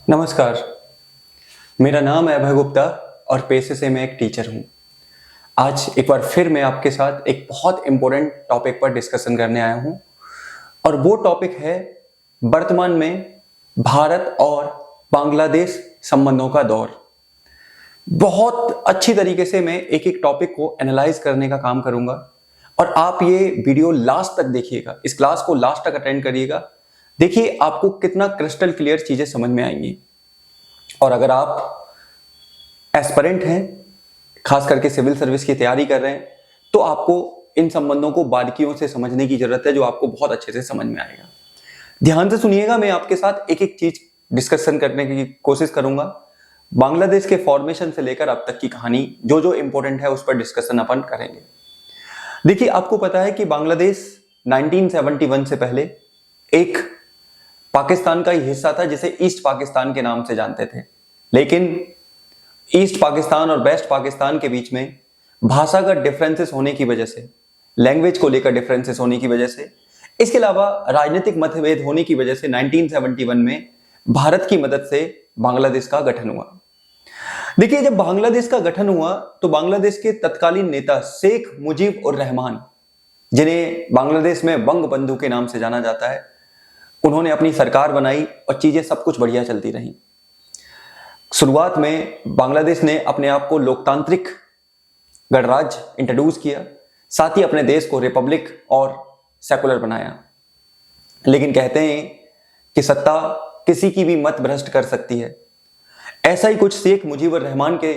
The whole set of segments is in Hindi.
नमस्कार। मेरा नाम है अभय गुप्ता और पेशे से मैं एक टीचर हूँ। आज एक बार फिर मैं आपके साथ एक बहुत इम्पोर्टेंट टॉपिक पर डिस्कशन करने आया हूँ और वो टॉपिक है वर्तमान में भारत और बांग्लादेश संबंधों का दौर। बहुत अच्छी तरीके से मैं एक एक टॉपिक को एनालाइज करने का काम करूँगा और आप ये वीडियो लास्ट तक देखिएगा, इस क्लास को लास्ट तक अटेंड करिएगा। देखिए आपको कितना क्रिस्टल क्लियर चीजें समझ में आएंगी। और अगर आप एस्पिरेंट हैं, खास करके सिविल सर्विस की तैयारी कर रहे हैं, तो आपको इन संबंधों को बारीकियों से समझने की जरूरत है, जो आपको बहुत अच्छे से समझ में आएगा। ध्यान से सुनिएगा, मैं आपके साथ एक एक चीज डिस्कशन करने की कोशिश करूंगा। बांग्लादेश के फॉर्मेशन से लेकर अब तक की कहानी जो जो इंपॉर्टेंट है उस पर डिस्कशन अपन करेंगे। देखिए आपको पता है कि बांग्लादेश 1971 से पहले एक पाकिस्तान का ही हिस्सा था, जिसे ईस्ट पाकिस्तान के नाम से जानते थे। लेकिन ईस्ट पाकिस्तान और वेस्ट पाकिस्तान के बीच में भाषागत डिफरेंसेस होने की वजह से, लैंग्वेज को लेकर डिफरेंसेस होने की वजह से, इसके अलावा राजनीतिक मतभेद होने की वजह से 1971 में भारत की मदद से बांग्लादेश का गठन हुआ। देखिए जब बांग्लादेश का गठन हुआ तो बांग्लादेश के तत्कालीन नेता शेख मुजीब उर रहमान, जिन्हें बांग्लादेश में बंग बंधु के नाम से जाना जाता है, उन्होंने अपनी सरकार बनाई और चीजें सब कुछ बढ़िया चलती रही। शुरुआत में बांग्लादेश ने अपने आप को लोकतांत्रिक गणराज्य इंट्रोड्यूस किया, साथ ही अपने देश को रिपब्लिक और सेकुलर बनाया। लेकिन कहते हैं कि सत्ता किसी की भी मत भ्रष्ट कर सकती है। ऐसा ही कुछ शेख मुजीबुर रहमान के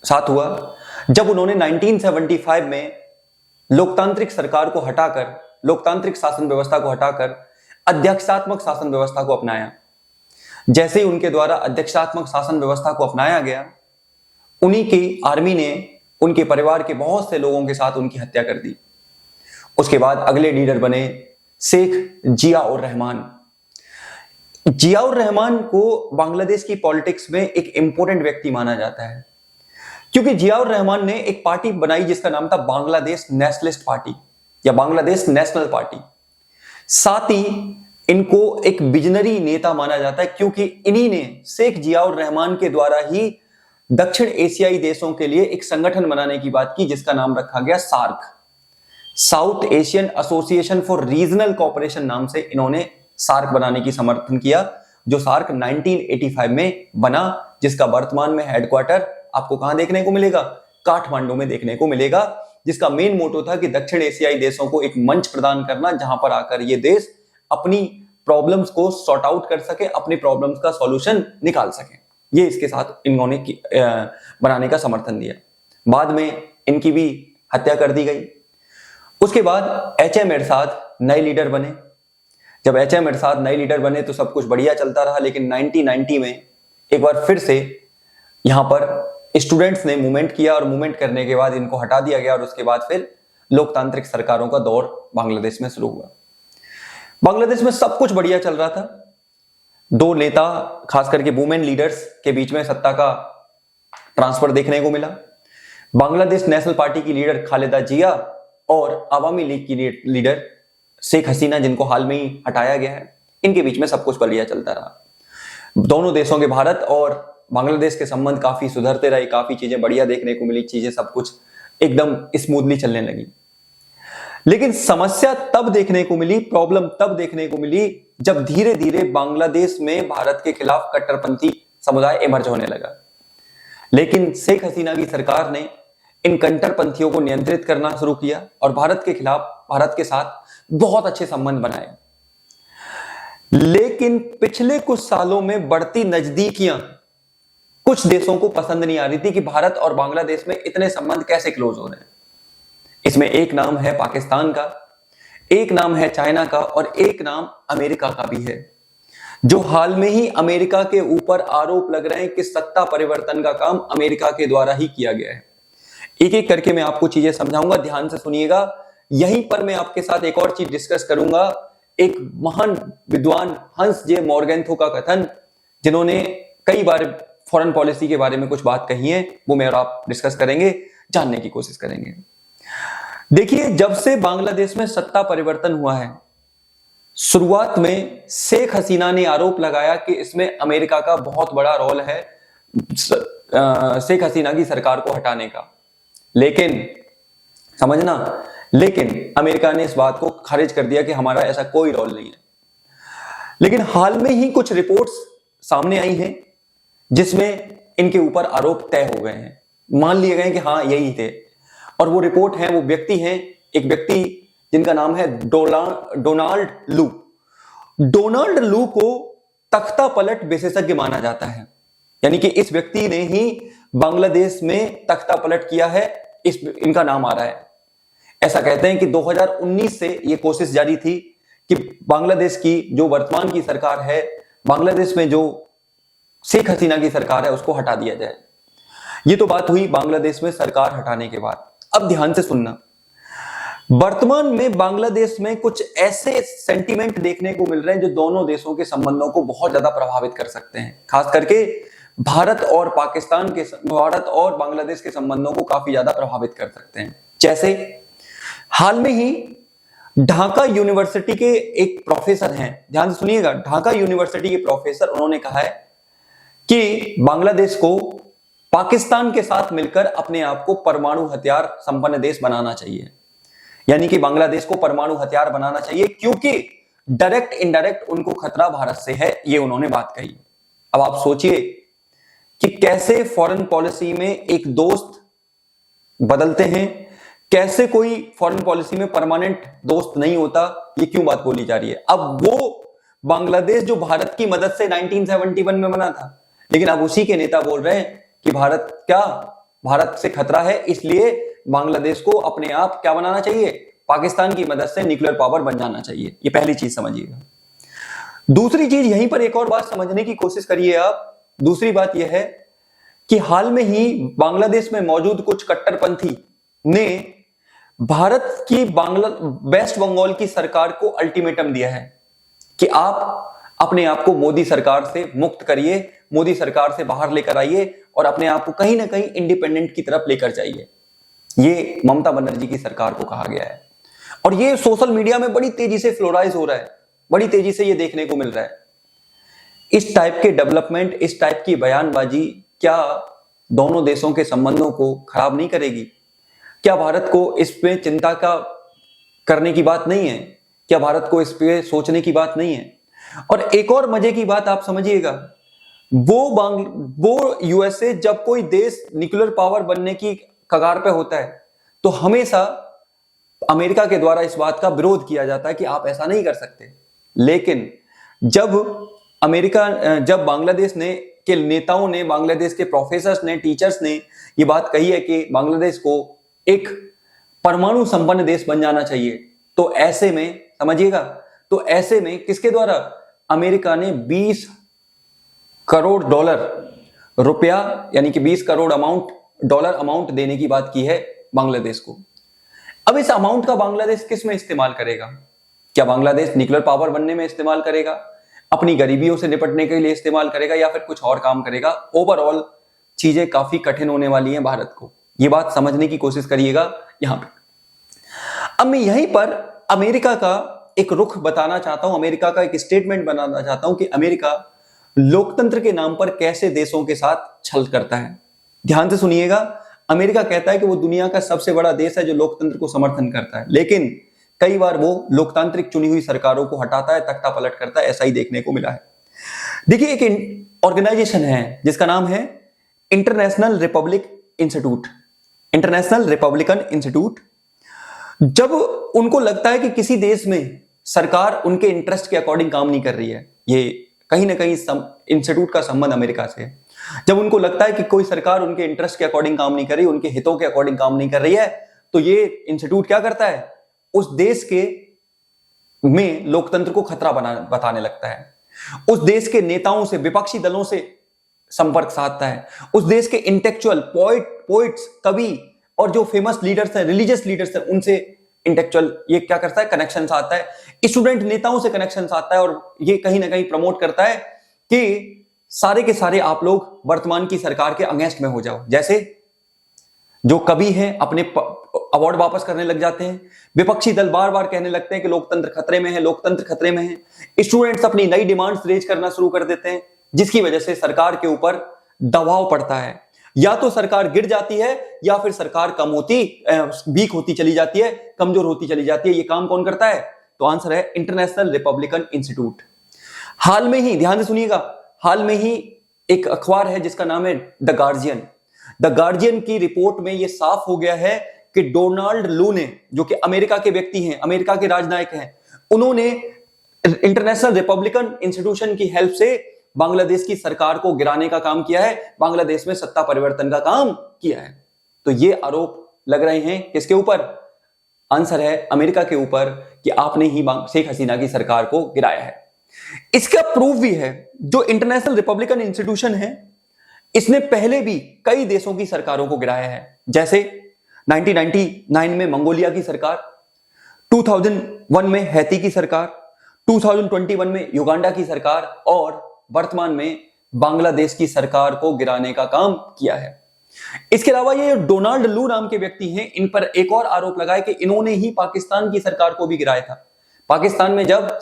साथ हुआ जब उन्होंने 1975 में लोकतांत्रिक सरकार को हटाकर, लोकतांत्रिक शासन व्यवस्था को हटाकर अध्यक्षात्मक शासन व्यवस्था को अपनाया। जैसे ही उनके द्वारा अध्यक्षात्मक शासन व्यवस्था को अपनाया गया, उन्हीं की आर्मी ने उनके परिवार के बहुत से लोगों के साथ उनकी हत्या कर दी। उसके बाद अगले लीडर बने शेख जिया उर रहमान। जिया उर रहमान को बांग्लादेश की पॉलिटिक्स में एक इंपॉर्टेंट व्यक्ति माना जाता है, क्योंकि जिया उर रहमान ने एक पार्टी बनाई जिसका नाम था बांग्लादेश नेशनलिस्ट पार्टी या बांग्लादेश नेशनल पार्टी। साथ ही इनको एक विजनरी नेता माना जाता है, क्योंकि इन्हीं ने शेख जिया उर रहमान के द्वारा ही दक्षिण एशियाई देशों के लिए एक संगठन बनाने की बात की, जिसका नाम रखा गया SAARC, South Asian Association for Regional Cooperation नाम से इन्होंने सार्क बनाने की समर्थन किया, जो सार्क 1985 में बना, जिसका वर्तमान में हेडक्वार्टर आपको कहां देखने को मिलेगा? काठमांडू में देखने को मिलेगा। जिसका मेन मोटो था कि दक्षिण एशियाई देशों को एक मंच प्रदान करना, जहां पर आकर ये देश अपनी प्रॉब्लम्स को सॉर्ट आउट कर सके, अपनी प्रॉब्लम्स का सॉल्यूशन निकाल सके। ये इसके साथ इन्होंने बनाने का समर्थन दिया। बाद में इनकी भी हत्या कर दी गई। उसके बाद एच.एम. एरशाद नए लीडर बने। जब एच.एम. एरशाद नए लीडर बने तो सब कुछ बढ़िया चलता रहा, लेकिन 1990 में एक बार फिर से यहां पर स्टूडेंट्स ने मूवमेंट किया और मूवमेंट करने के बाद इनको हटा दिया गया और उसके बाद फिर लोकतांत्रिक सरकारों का दौर बांग्लादेश में शुरू हुआ। बांग्लादेश में सब कुछ बढ़िया चल रहा था। दो नेता, खास करके वुमेन लीडर्स के बीच में सत्ता का ट्रांसफर देखने को मिला। बांग्लादेश नेशनल पार्टी की लीडर खालिदा जिया और अवामी लीग की लीडर शेख हसीना, जिनको हाल में ही हटाया गया है, इनके बीच में सब कुछ बढ़िया चलता रहा। दोनों देशों के, भारत और बांग्लादेश के संबंध काफी सुधरते रहे, काफी चीजें बढ़िया देखने को मिली, चीजें सब कुछ एकदम स्मूथली चलने लगी। लेकिन समस्या तब देखने को मिली, प्रॉब्लम तब देखने को मिली जब धीरे धीरे बांग्लादेश में भारत के खिलाफ कट्टरपंथी समुदाय इमर्ज होने लगा। लेकिन शेख हसीना की सरकार ने इन कट्टरपंथियों को नियंत्रित करना शुरू किया और भारत के खिलाफ, भारत के साथ बहुत अच्छे संबंध बनाए। लेकिन पिछले कुछ सालों में बढ़ती नजदीकियां कुछ देशों को पसंद नहीं आ रही थी कि भारत और बांग्लादेश में इतने संबंध कैसे क्लोज हो रहे हैं। इसमें एक नाम है पाकिस्तान का, एक नाम है चाइना का और एक नाम अमेरिका का भी है, जो हाल में ही अमेरिका के ऊपर आरोप लग रहे हैं कि सत्ता परिवर्तन का काम अमेरिका के द्वारा ही किया गया है। एक एक करके मैं आपको चीजें समझाऊंगा, ध्यान से सुनिएगा। यहीं पर मैं आपके साथ एक और चीज डिस्कस करूंगा, एक महान विद्वान हंस जे मॉर्गेंथो का कथन, जिन्होंने कई बार फॉरेन पॉलिसी के बारे में कुछ बात कही है, वो मैं और आप डिस्कस करेंगे, जानने की कोशिश करेंगे। देखिए जब से बांग्लादेश में सत्ता परिवर्तन हुआ है, शुरुआत में शेख हसीना ने आरोप लगाया कि इसमें अमेरिका का बहुत बड़ा रोल है शेख हसीना की सरकार को हटाने का, लेकिन समझना, लेकिन अमेरिका ने इस बात को खारिज कर दिया कि हमारा ऐसा कोई रोल नहीं है। लेकिन हाल में ही कुछ रिपोर्ट्स सामने आई हैं जिसमें इनके ऊपर आरोप तय हो गए हैं, मान लिए गए कि हाँ यही थे। और वो रिपोर्ट है, वो व्यक्ति हैं, एक व्यक्ति जिनका नाम है डोनाल्ड लू। डोनाल्ड लू को तख्ता पलट विशेषज्ञ माना जाता है, यानी कि इस व्यक्ति ने ही बांग्लादेश में तख्ता पलट किया है, इनका नाम आ रहा है। ऐसा कहते हैं कि 2019 से यह कोशिश जारी थी कि बांग्लादेश की जो वर्तमान की सरकार है, बांग्लादेश में जो शेख हसीना की सरकार है, उसको हटा दिया जाए। ये तो बात हुई बांग्लादेश में सरकार हटाने के बाद। अब ध्यान से सुनना, वर्तमान में बांग्लादेश में कुछ ऐसे सेंटीमेंट देखने को मिल रहे हैं जो दोनों देशों के संबंधों को बहुत ज्यादा प्रभावित कर सकते हैं, खास करके भारत और बांग्लादेश के संबंधों को काफी ज्यादा प्रभावित कर सकते हैं। जैसे हाल में ही ढाका यूनिवर्सिटी के एक प्रोफेसर हैं, ध्यान से सुनिएगा, ढाका यूनिवर्सिटी के प्रोफेसर, उन्होंने कहा है कि बांग्लादेश को पाकिस्तान के साथ मिलकर अपने आप को परमाणु हथियार संपन्न देश बनाना चाहिए। यानी कि बांग्लादेश को परमाणु हथियार बनाना चाहिए, क्योंकि डायरेक्ट इनडायरेक्ट उनको खतरा भारत से है, ये उन्होंने बात कही। अब आप सोचिए कि कैसे फॉरेन पॉलिसी में एक दोस्त बदलते हैं, कैसे कोई फॉरेन पॉलिसी में परमानेंट दोस्त नहीं होता, ये क्यों बात बोली जा रही है। अब वो बांग्लादेश जो भारत की मदद से 1971 में बना था, लेकिन अब उसी के नेता बोल रहे हैं कि भारत से खतरा है, इसलिए बांग्लादेश को अपने आप क्या बनाना चाहिए, पाकिस्तान की मदद से न्यूक्लियर पावर बन जाना चाहिए। ये पहली चीज समझिएगा। दूसरी चीज, यहीं पर एक और बात समझने की कोशिश करिए आप। दूसरी बात यह है कि हाल में ही बांग्लादेश में मौजूद कुछ कट्टरपंथी ने भारत की वेस्ट बंगाल की सरकार को अल्टीमेटम दिया है कि आप अपने आप को मोदी सरकार से मुक्त करिए, मोदी सरकार से बाहर लेकर आइए और अपने आप को कहीं ना कहीं इंडिपेंडेंट की तरफ लेकर जाइए। ये ममता बनर्जी की सरकार को कहा गया है और ये सोशल मीडिया में बड़ी तेजी से फ्लोराइज हो रहा है, बड़ी तेजी से ये देखने को मिल रहा है। इस टाइप के डेवलपमेंट, इस टाइप की बयानबाजी क्या दोनों देशों के संबंधों को खराब नहीं करेगी? क्या भारत को इस पे चिंता का करने की बात नहीं है? क्या भारत को इस पे सोचने की बात नहीं है? और एक और मजे की बात आप समझिएगा, वो यूएसए, जब कोई देश न्यूक्लियर पावर बनने की कगार पे होता है तो हमेशा अमेरिका के द्वारा इस बात का विरोध किया जाता है कि आप ऐसा नहीं कर सकते। लेकिन जब बांग्लादेश के नेताओं ने, बांग्लादेश के प्रोफेसर्स ने, टीचर्स ने ये बात कही है कि बांग्लादेश को एक परमाणु संपन्न देश बन जाना चाहिए, तो ऐसे में समझिएगा, तो ऐसे में किसके द्वारा, अमेरिका ने 20 करोड़ रुपया, यानी कि 20 करोड़ डॉलर अमाउंट देने की बात की है बांग्लादेश को। अब इस अमाउंट का बांग्लादेश किस में इस्तेमाल करेगा? क्या बांग्लादेश न्यूक्लियर पावर बनने में इस्तेमाल करेगा, अपनी गरीबियों से निपटने के लिए इस्तेमाल करेगा, या फिर कुछ और काम करेगा? ओवरऑल चीजें काफी कठिन होने वाली हैं भारत को, ये बात समझने की कोशिश करिएगा यहां पर। अब मैं यहीं पर अमेरिका का एक रुख बताना चाहता हूं, अमेरिका का एक स्टेटमेंट बनाना चाहता हूं कि अमेरिका लोकतंत्र के नाम पर कैसे देशों के साथ छल करता है। ध्यान से सुनिएगा, अमेरिका कहता है कि वो दुनिया का सबसे बड़ा देश है जो लोकतंत्र को समर्थन करता है, लेकिन कई बार वो लोकतांत्रिक चुनी हुई सरकारों को हटाता है, तख्ता पलट करता है। ऐसा ही देखने को मिला है। देखिए, एक ऑर्गेनाइजेशन है जिसका नाम है इंटरनेशनल रिपब्लिकन इंस्टीट्यूट। जब उनको लगता है कि किसी देश में सरकार उनके इंटरेस्ट के अकॉर्डिंग काम नहीं कर रही है, ये कहीं ना कहीं इंस्टीट्यूट का संबंध अमेरिका से है, जब उनको लगता है कि कोई सरकार उनके इंटरेस्ट के अकॉर्डिंग काम नहीं कर रही, उनके हितों के अकॉर्डिंग काम नहीं कर रही है, तो ये इंस्टीट्यूट क्या करता है, उस देश के में लोकतंत्र को खतरा बताने लगता है, उस देश के नेताओं से, विपक्षी दलों से संपर्क साधता है, उस देश के इंटेलेक्चुअल पोइट्स, कवि और जो फेमस लीडर्स हैं, रिलीजियस लीडर्स हैं, उनसे इंटेलेक्चुअल ये क्या करता है, कनेक्शन आता है, स्टूडेंट नेताओं से कनेक्शन आता है, और ये कहीं ना कहीं प्रमोट करता है कि सारे के सारे आप लोग वर्तमान की सरकार के अगेंस्ट में हो जाओ। जैसे जो कवि हैं अपने अवार्ड वापस करने लग जाते हैं, विपक्षी दल बार बार कहने लगते हैं कि लोकतंत्र खतरे में है, लोकतंत्र खतरे में है, स्टूडेंट्स अपनी नई डिमांड्स रेज करना शुरू कर देते हैं, जिसकी वजह से सरकार के ऊपर दबाव पड़ता है। या तो सरकार गिर जाती है या फिर सरकार वीक होती चली जाती है, कमजोर होती चली जाती है। ये काम कौन करता है? तो आंसर है इंटरनेशनल रिपब्लिकन इंस्टीट्यूट। हाल में ही ध्यान से सुनिएगा, हाल में ही एक अखबार है जिसका नाम है द गार्जियन। द गार्जियन की रिपोर्ट में यह साफ हो गया है कि डोनाल्ड लू ने, जो कि अमेरिका के व्यक्ति हैं, अमेरिका के राजनायक हैं, उन्होंने इंटरनेशनल रिपब्लिकन इंस्टीट्यूशन की हेल्प से बांग्लादेश की सरकार को गिराने का काम किया है, बांग्लादेश में सत्ता परिवर्तन का काम किया है। तो ये आरोप लग रहे हैं किसके ऊपर? आंसर है अमेरिका के ऊपर, कि आपने ही शेख हसीना की सरकार को गिराया है। इसका प्रूफ भी है, जो इंटरनेशनल रिपब्लिकन इंस्टीट्यूशन है, इसने पहले भी कई देशों की सरकारों को गिराया है। जैसे 1999 में मंगोलिया की सरकार, 2001 में हैती की सरकार, 2021 में युगांडा की सरकार, और वर्तमान में बांग्लादेश की सरकार को गिराने का काम किया है। इसके अलावा ये डोनाल्ड लू नाम के व्यक्ति हैं, इन पर एक और आरोप लगा है कि इन्होंने ही पाकिस्तान की सरकार को भी गिराया था। पाकिस्तान में जब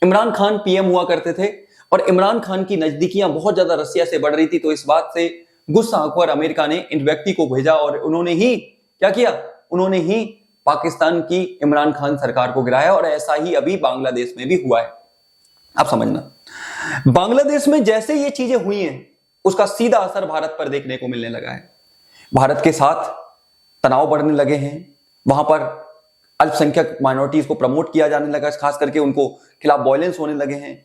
इमरान खान पीएम हुआ करते थे और इमरान खान की नजदीकियां बहुत ज्यादा रसिया से बढ़ रही थी, तो इस बात से गुस्सा होकर अमेरिका ने इन व्यक्ति को भेजा और उन्होंने ही क्या किया? उन्होंने ही पाकिस्तान की इमरान खान सरकार को गिराया। और ऐसा ही अभी बांग्लादेश में भी हुआ है। आप समझना, बांग्लादेश में जैसे ये चीजें हुई हैं, उसका सीधा असर भारत पर देखने को मिलने लगा है। भारत के साथ तनाव बढ़ने लगे हैं, वहां पर अल्पसंख्यक माइनॉरिटीज को प्रमोट किया जाने लगा, खास करके उनको खिलाफ वायलेंस होने लगे हैं।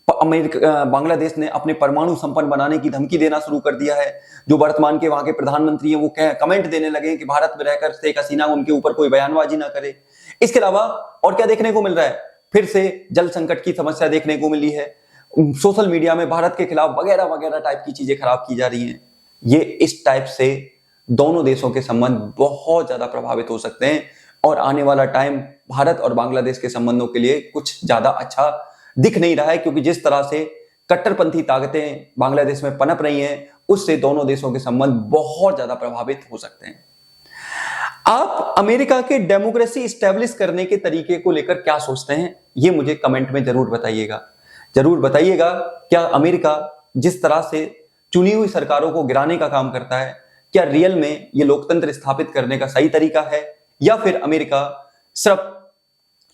बांग्लादेश ने अपने परमाणु संपन्न बनाने की धमकी देना शुरू कर दिया है। जो वर्तमान के वहां के प्रधानमंत्री हैं, वो कमेंट देने लगे हैं कि भारत में रहकर शेख हसीना उनके ऊपर कोई बयानबाजी ना करे। इसके अलावा और क्या देखने को मिल रहा है? फिर से जल संकट की समस्या देखने को मिली है। सोशल मीडिया में भारत के खिलाफ वगैरह वगैरह टाइप की चीजें खराब की जा रही हैं। ये इस टाइप से दोनों देशों के संबंध बहुत ज्यादा प्रभावित हो सकते हैं और आने वाला टाइम भारत और बांग्लादेश के संबंधों के लिए कुछ ज्यादा अच्छा दिख नहीं रहा है, क्योंकि जिस तरह से कट्टरपंथी ताकतें बांग्लादेश में पनप रही हैं, उससे दोनों देशों के संबंध बहुत ज्यादा प्रभावित हो सकते हैं। आप अमेरिका के डेमोक्रेसी स्टैब्लिश करने के तरीके को लेकर क्या सोचते हैं? ये मुझे कमेंट में जरूर बताइएगा। जरूर बताइएगा, क्या अमेरिका जिस तरह से चुनी हुई सरकारों को गिराने का काम करता है, क्या रियल में ये लोकतंत्र स्थापित करने का सही तरीका है, या फिर अमेरिका सिर्फ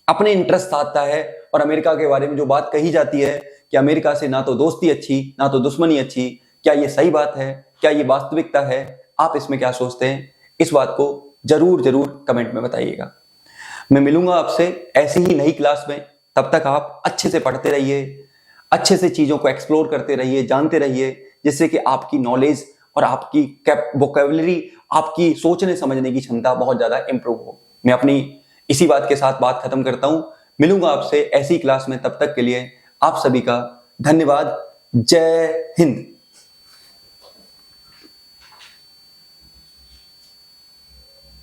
अपने इंटरेस्ट साधता है? और अमेरिका के बारे में जो बात कही जाती है कि अमेरिका से ना तो दोस्ती अच्छी ना तो दुश्मनी अच्छी, क्या ये सही बात है? क्या ये वास्तविकता है? आप इसमें क्या सोचते हैं? इस बात को जरूर जरूर कमेंट में बताइएगा। मैं मिलूंगा आपसे ऐसी ही नई क्लास में। तब तक आप अच्छे से पढ़ते रहिए, अच्छे से चीजों को एक्सप्लोर करते रहिए, जानते रहिए, जिससे कि आपकी नॉलेज और आपकी वोकैबुलरी, आपकी सोचने समझने की क्षमता बहुत ज्यादा इंप्रूव हो। मैं अपनी इसी बात के साथ बात खत्म करता हूं। मिलूंगा आपसे ऐसी क्लास में, तब तक के लिए आप सभी का धन्यवाद। जय हिंद।